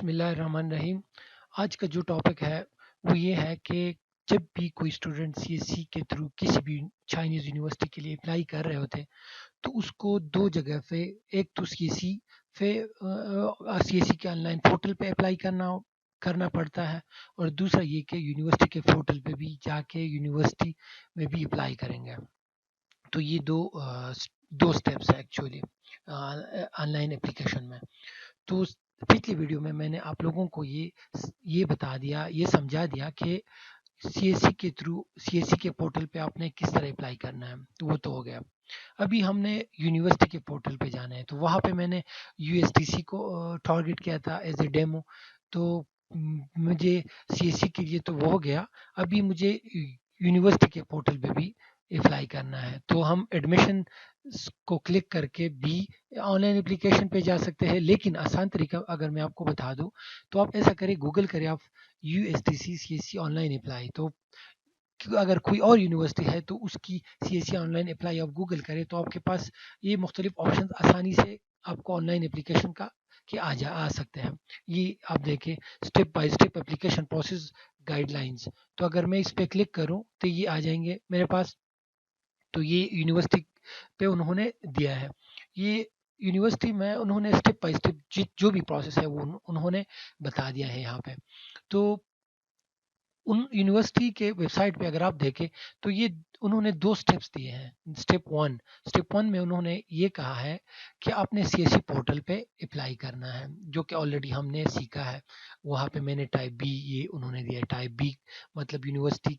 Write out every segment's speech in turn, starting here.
بسم اللہ الرحمن الرحیم۔ آج کا جو ٹاپک ہے وہ یہ ہے کہ جب بھی کوئی اسٹوڈنٹ سی ایس سی کے تھرو کسی بھی چائنیز یونیورسٹی کے لیے اپلائی کر رہے ہوتے ہیں تو اس کو دو جگہ پہ، ایک تو سی ایس سی کے آن لائن پورٹل پہ اپلائی کرنا پڑتا ہے، اور دوسرا یہ کہ یونیورسٹی کے پورٹل پہ بھی جا کے یونیورسٹی میں بھی اپلائی کریں گے۔ تو یہ دو اسٹیپس ہیں ایکچولی آن لائن اپلیکیشن میں۔ تو پچھلی ویڈیو میں نے آپ لوگوں کو یہ بتا دیا، یہ سمجھا دیا کہ سی ایس سی کے تھرو سی ایس سی کے پورٹل پہ آپ نے کس طرح اپلائی کرنا ہے، تو وہ تو ہو گیا۔ ابھی ہم نے یونیورسٹی کے پورٹل پہ جانا ہے، تو وہاں پہ میں نے یو ایس ٹی سی کو ٹارگیٹ کیا تھا ایز اے ڈیمو، تو مجھے سی ایس سی کے لیے تو وہ ہو گیا۔ ابھی مجھے یونیورسٹی کے پورٹل پہ بھی اپلائی کرنا ہے، تو ہم ایڈمیشن کو کلک کر کے بھی آن لائن اپلیکیشن پہ جا سکتے ہیں، لیکن آسان طریقہ اگر میں آپ کو بتا دوں تو آپ ایسا کریں، گوگل کریں آپ U S T C C S C online apply, تو اگر کوئی اور یونیورسٹی ہے تو اس کی C S C online apply آپ گوگل کریں تو آپ کے پاس یہ مختلف آپشن آسانی سے آپ کو آن لائن اپلیکیشن کا کہ آ سکتے ہیں۔ یہ آپ دیکھیں step by step application process guide lines, تو اگر میں اس پہ کلک کروں تو یہ آ جائیں گے میرے پاس۔ تو یہ یونیورسٹی پہ انہوں نے دیا ہے، یہ یونیورسٹی میں انہوں نے اسٹیپ بائی اسٹیپ جو بھی پروسیس ہے وہ انہوں نے بتا دیا ہے یہاں پہ۔ تو ان یونیورسٹی کے ویب سائٹ پہ اگر آپ دیکھیں تو یہ انہوں نے دو سٹیپس دیے ہیں۔ سٹیپ ون میں انہوں نے یہ کہا ہے کہ آپ نے سی ایس سی پورٹل پہ اپلائی کرنا ہے، جو کہ آلریڈی ہم نے سیکھا ہے۔ وہاں پہ میں نے ٹائپ بی یہ انہوں نے دیا ہے، ٹائپ بی مطلب یونیورسٹی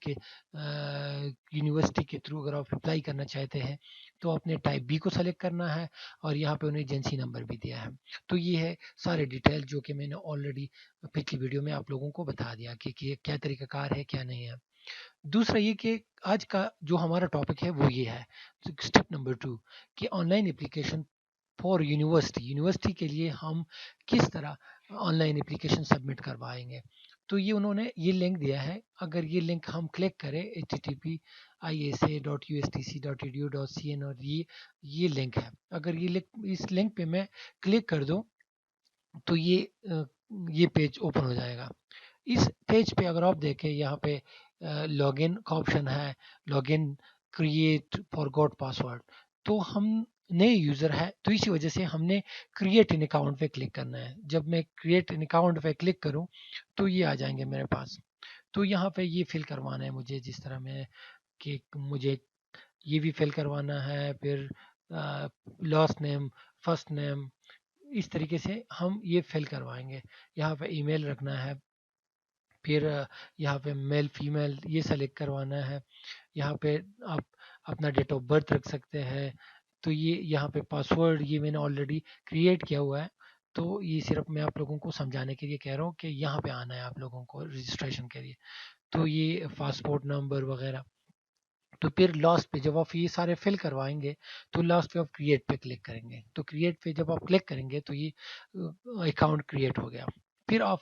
کے تھرو اگر آپ اپلائی کرنا چاہتے ہیں تو آپ نے ٹائپ بی کو سلیکٹ کرنا ہے، اور یہاں پہ انہیں ایجنسی نمبر بھی دیا ہے۔ تو یہ ہے سارے ڈیٹیل جو کہ میں نے آلریڈی پچھلی ویڈیو میں آپ لوگوں کو بتا دیا کہ کیا طریقہ کار ہے کیا نہیں ہے۔ دوسرا یہ کہ آج کا جو ہمارا ٹاپک ہے وہ یہ ہے اسٹیپ نمبر 2 کہ on line application for university کے لیے ہم کس طرح آن لائن اپلیکیشن سبمٹ کروائیں گے۔ تو یہ انہوں نے یہ لنک دیا ہے، اگر یہ لنک ہم کلک کریں http://isa.usti.edu.cn، اور یہ لنک ہے، اگر اس لنک پہ میں کلک کر دوں تو یہ پیج اوپن ہو جائے گا۔ اس پیج پہ اگر آپ دیکھیں یہاں پہ لاگ ان کا آپشن ہے، لاگ ان کریٹ فارگوٹ پاسورڈ، تو ہم نئے یوزر ہے تو اسی وجہ سے ہم نے کریٹ ان اکاؤنٹ پہ کلک کرنا ہے۔ جب میں کریٹ ان اکاؤنٹ پہ کلک کروں تو یہ آ جائیں گے میرے پاس۔ تو یہاں پہ یہ فل کروانا ہے مجھے، جس طرح میں کہ مجھے یہ بھی فل کروانا ہے، پھر لاسٹ نیم، فرسٹ نیم، اس طریقے سے ہم یہ فل کروائیں گے۔ یہاں پہ ای میل رکھنا ہے، پھر یہاں پہ میل فیمیل یہ سلیکٹ کروانا ہے، یہاں پہ آپ اپنا ڈیٹ آف برتھ رکھ سکتے ہیں۔ تو یہ یہاں پہ پاسورڈ یہ میں نے آلریڈی کریٹ کیا ہوا ہے، تو یہ صرف میں آپ لوگوں کو سمجھانے کے لیے کہہ رہا ہوں کہ یہاں پہ آنا ہے آپ لوگوں کو رجسٹریشن کے لیے۔ تو یہ پاسپورٹ نمبر وغیرہ، تو پھر لاسٹ پہ جب آپ یہ سارے فل کروائیں گے تو لاسٹ پہ آپ کریٹ پہ کلک کریں گے، تو کریٹ پہ جب آپ کلک کریں گے تو یہ اکاؤنٹ کریٹ ہو گیا۔ پھر آپ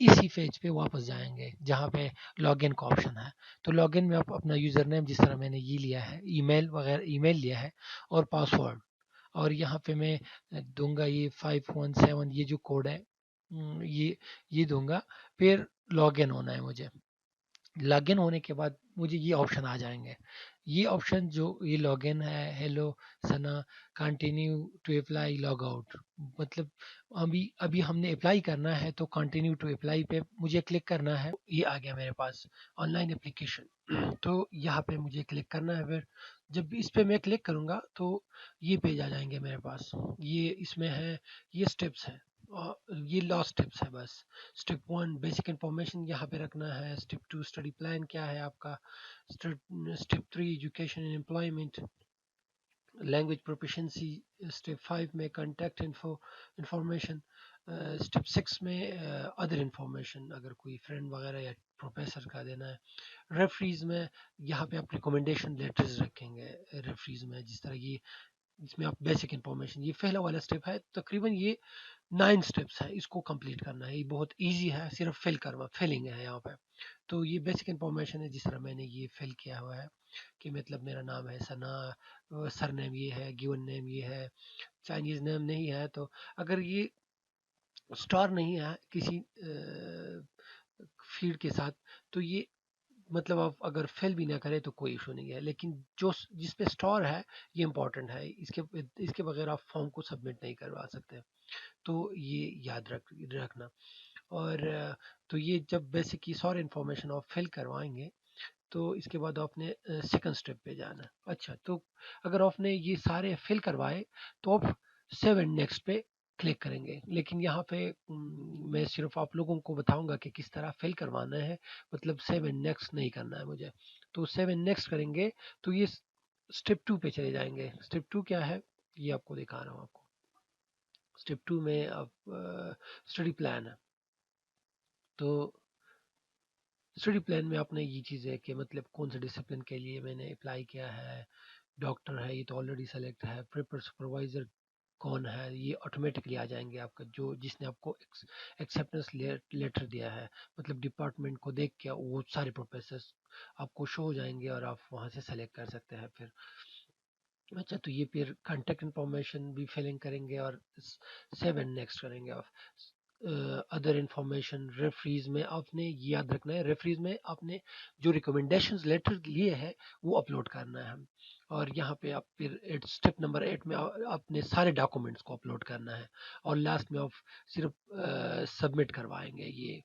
اسی پیج پہ واپس جائیں گے جہاں پہ لاگ ان کا آپشن ہے، تو لاگ ان میں آپ اپنا یوزر نیم جس طرح میں نے یہ لیا ہے، ای میل وغیرہ ای میل لیا ہے، اور پاسورڈ، اور یہاں پہ میں دوں گا یہ 517 یہ جو کوڈ ہے یہ دوں گا۔ پھر لاگ ان ہونا ہے مجھے، لاگ ان ہونے کے بعد مجھے یہ آپشن آ جائیں گے۔ یہ آپشن جو یہ لاگ ان ہے، hello Sana, continue to apply, log out, مطلب ابھی ہم نے اپلائی کرنا ہے تو کنٹینیو ٹو اپلائی پہ مجھے کلک کرنا ہے۔ یہ آ گیا میرے پاس آن لائن اپلیکیشن، تو یہاں پہ مجھے کلک کرنا ہے۔ پھر جب اس پہ میں کلک کروں گا تو یہ پیج آ جائیں گے میرے پاس۔ یہ اس میں ہے، یہ سٹیپس ہے، یہ لاسٹ سٹیپس ہے بس۔ اسٹیپ 1 بیسک انفارمیشن یہاں پہ رکھنا ہے، اسٹیپ 2 اسٹڈی پلان کیا ہے آپ کا، step 3 education and employment, language proficiency, step 5 میں کانٹیکٹ انفارمیشن، اسٹیپ 6 میں ادر انفارمیشن اگر کوئی فرینڈ وغیرہ یا پروفیسر کا دینا ہے۔ ریفریز میں یہاں پہ آپ ریکومنڈیشن لیٹرز رکھیں گے ریفریز میں، جس طرح یہ اس میں آپ بیسک انفارمیشن، یہ پہلا والا اسٹیپ ہے، تقریباً یہ 9 اسٹیپس ہے، اس کو کمپلیٹ کرنا ہے۔ یہ بہت ایزی ہے، صرف فلنگ ہے یہاں پہ۔ تو یہ بیسک انفارمیشن ہے، جس طرح میں نے یہ فل کیا ہوا ہے کہ مطلب میرا نام ہے ثنا، سر نیم یہ ہے، گیون نیم یہ ہے، چائنیز نیم نہیں ہے، تو اگر یہ اسٹور نہیں ہے کسی فیلڈ کے ساتھ، تو یہ مطلب آپ اگر فل بھی نہ کرے تو کوئی ایشو نہیں ہے، لیکن جس پہ اسٹور ہے یہ امپورٹنٹ ہے، اس کے بغیر آپ فارم کو سبمٹ نہیں کروا سکتے، تو یہ یاد رکھنا۔ اور تو یہ جب بیسک کی ساری انفارمیشن آپ فل کروائیں گے تو اس کے بعد آپ نے سیکنڈ اسٹیپ پہ جانا ہے۔ اچھا، تو اگر آپ نے یہ سارے فل کروائے تو آپ سیو اینڈ نیکسٹ پہ کلک کریں گے، لیکن یہاں پہ میں صرف آپ لوگوں کو بتاؤں گا کہ کس طرح فل کروانا ہے، مطلب سیو اینڈ نیکسٹ نہیں کرنا ہے مجھے۔ تو سیو اینڈ نیکسٹ کریں گے تو یہ اسٹیپ 2 پہ چلے جائیں گے۔ اسٹیپ 2 کیا ہے یہ آپ کو دکھا رہا ہوں آپ کو۔ اسٹیپ 2 میں آپ اسٹڈی پلان ہے، تو اسٹڈی پلان میں آپ نے یہ چیز ہے کہ مطلب کون سے ڈسپلن کے لیے میں نے اپلائی کیا ہے، ڈاکٹر ہے یہ تو آلریڈی سلیکٹ ہے، پریپر سپروائزر کون ہے یہ آٹومیٹکلی آ جائیں گے آپ کا، جس نے آپ کو ایکسیپٹنس لیٹر دیا ہے، مطلب ڈپارٹمنٹ کو دیکھ کے وہ سارے پروفیسرس آپ کو شو ہو جائیں گے اور آپ وہاں سے سلیکٹ کر سکتے ہیں پھر۔ اچھا، تو یہ پھر کانٹیکٹ انفارمیشن بھی فلنگ کریں گے اور سیو اینڈ نیکسٹ کریں گے آپ۔ ادر انفارمیشن ریفریز میں آپ نے یہ یاد رکھنا ہے، ریفریز میں آپ نے جو ریکمنڈیشن لیٹر لیے ہیں وہ اپلوڈ کرنا ہے، اور یہاں پہ آپ پھر اسٹیپ نمبر 8 میں آپ نے سارے ڈاکومنٹس کو اپلوڈ کرنا ہے، اور لاسٹ میں آپ صرف سبمٹ کروائیں گے یہ